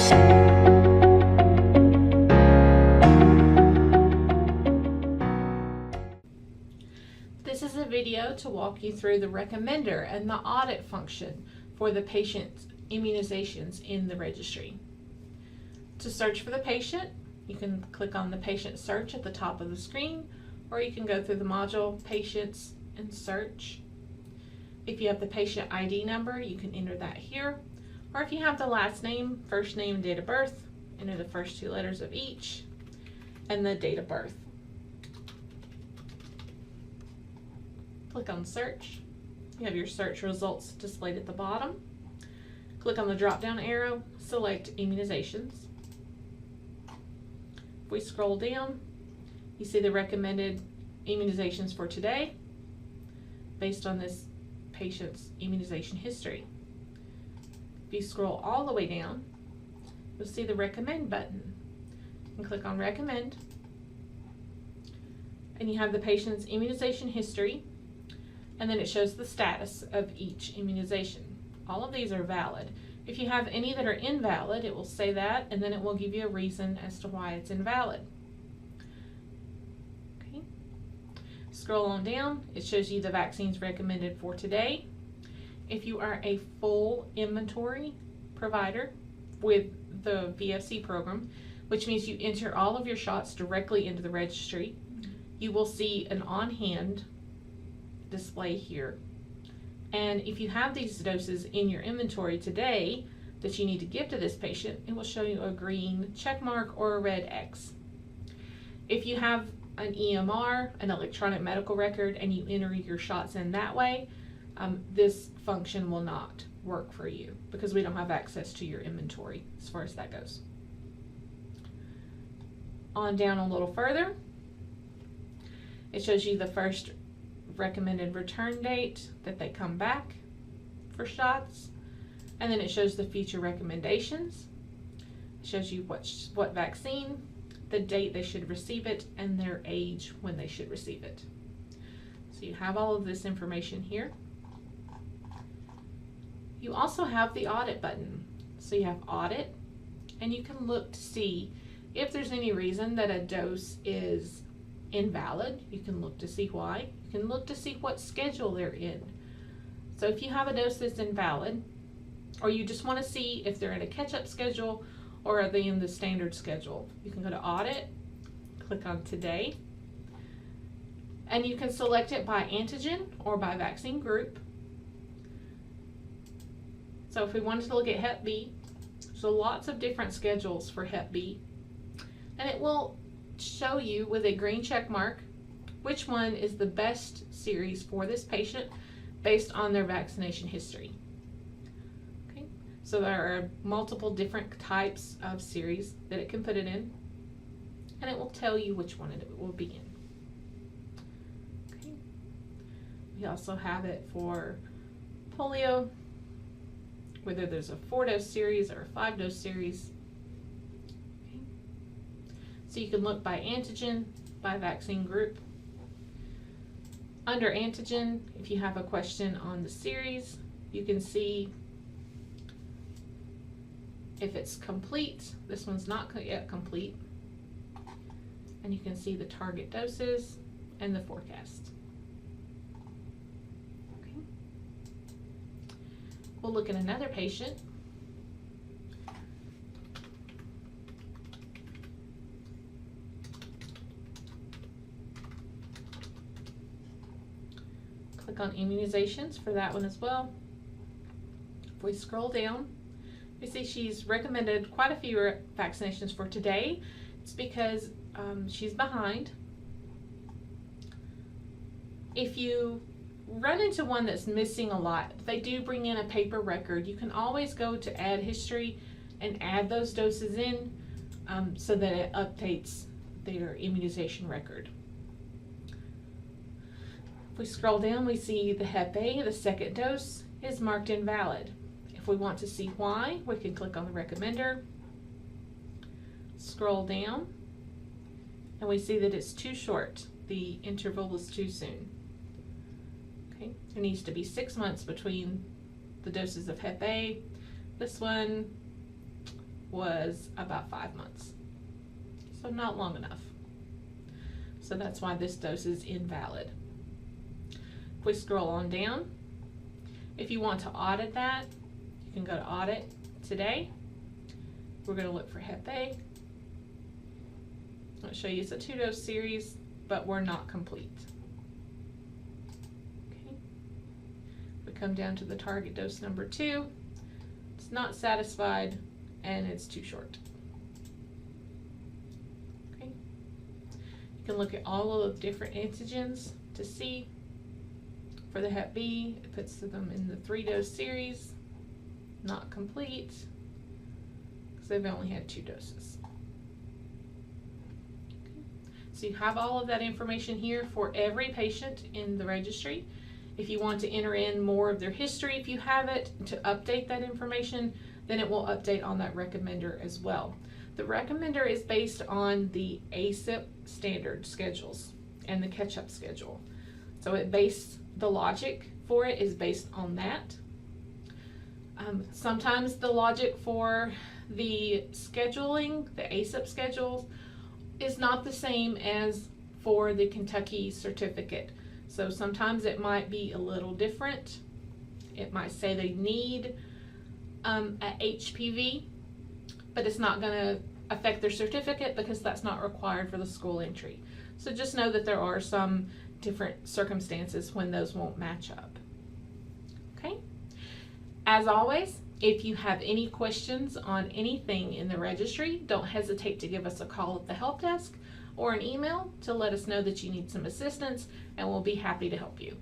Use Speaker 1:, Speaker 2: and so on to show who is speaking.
Speaker 1: This is a video to walk you through the recommender and the audit function for the patient's immunizations in the registry. To search for the patient, you can click on the patient search at the top of the screen, or you can go through the module Patients and search. If you have the patient ID number, you can enter that here, or if you have the last name, first name, and date of birth, enter the first two letters of each and the date of birth. Click on search. You have your search results displayed at the bottom. Click on the drop down arrow, select immunizations. If we scroll down, you see the recommended immunizations for today based on this patient's immunization history. If you scroll all the way down, you'll see the recommend button. And click on recommend, and you have the patient's immunization history, and then it shows the status of each immunization. All of these are valid. If you have any that are invalid, it will say that, and then it will give you a reason as to why it's invalid. Okay. Scroll on down, it shows you the vaccines recommended for today. If you are a full inventory provider with the VFC program, which means you enter all of your shots directly into the registry, you will see an on-hand display here. And if you have these doses in your inventory today that you need to give to this patient, it will show you a green check mark or a red X. If you have an EMR, an electronic medical record, and you enter your shots in that way, this function will not work for you because we don't have access to your inventory as far as that goes. On down a little further, it shows you the first recommended return date that they come back for shots, and then it shows the future recommendations. It shows you what vaccine, the date they should receive it, and their age when they should receive it. So you have all of this information here. You also have the audit button. So you have audit, and you can look to see if there's any reason that a dose is invalid. You can look to see why. You can look to see what schedule they're in. So if you have a dose that's invalid, or you just want to see if they're in a catch-up schedule or are they in the standard schedule, you can go to audit, click on today, and you can select it by antigen or by vaccine group. So if we wanted to look at Hep B, so lots of different schedules for Hep B, and it will show you with a green check mark which one is the best series for this patient based on their vaccination history. Okay, so there are multiple different types of series that it can put it in, and it will tell you which one it will be in. Okay. We also have it for polio, whether there's a 4-dose series or a 5-dose series. Okay. So you can look by antigen, by vaccine group. Under antigen, if you have a question on the series, you can see if it's complete. This one's not yet complete. And you can see the target doses and the forecast. Okay. We'll look at another patient. Click on immunizations for that one as well. If we scroll down, we see she's recommended quite a few vaccinations for today. It's because she's behind. If you run into one that's missing a lot, if they do bring in a paper record, you can always go to add history and add those doses in so that it updates their immunization record. If we scroll down, we see the Hep A, the second dose, is marked invalid. If we want to see why, we can click on the recommender, scroll down, and we see that it's too short. The interval is too soon. Okay, there needs to be 6 months between the doses of Hep A. This one was about 5 months. So not long enough. So that's why this dose is invalid. If we scroll on down, if you want to audit that, you can go to Audit today. We're going to look for Hep A. I'll show you it's a 2-dose series, but we're not complete. Okay. We come down to the target dose number 2. It's not satisfied and it's too short. Okay. You can look at all of the different antigens to see. For the Hep B, it puts them in the 3-dose series, not complete, because they've only had 2 doses. Okay. So you have all of that information here for every patient in the registry. If you want to enter in more of their history, if you have it, to update that information, then it will update on that recommender as well. The recommender is based on the ACIP standard schedules and the catch-up schedule. So the logic for it is based on that. Sometimes the logic for the scheduling, the ACIP schedules, is not the same as for the Kentucky certificate. So sometimes it might be a little different. It might say they need a HPV, but it's not going to affect their certificate because that's not required for the school entry. So just know that there are some different circumstances when those won't match up. Okay? As always, if you have any questions on anything in the registry, don't hesitate to give us a call at the help desk or an email to let us know that you need some assistance, and we'll be happy to help you.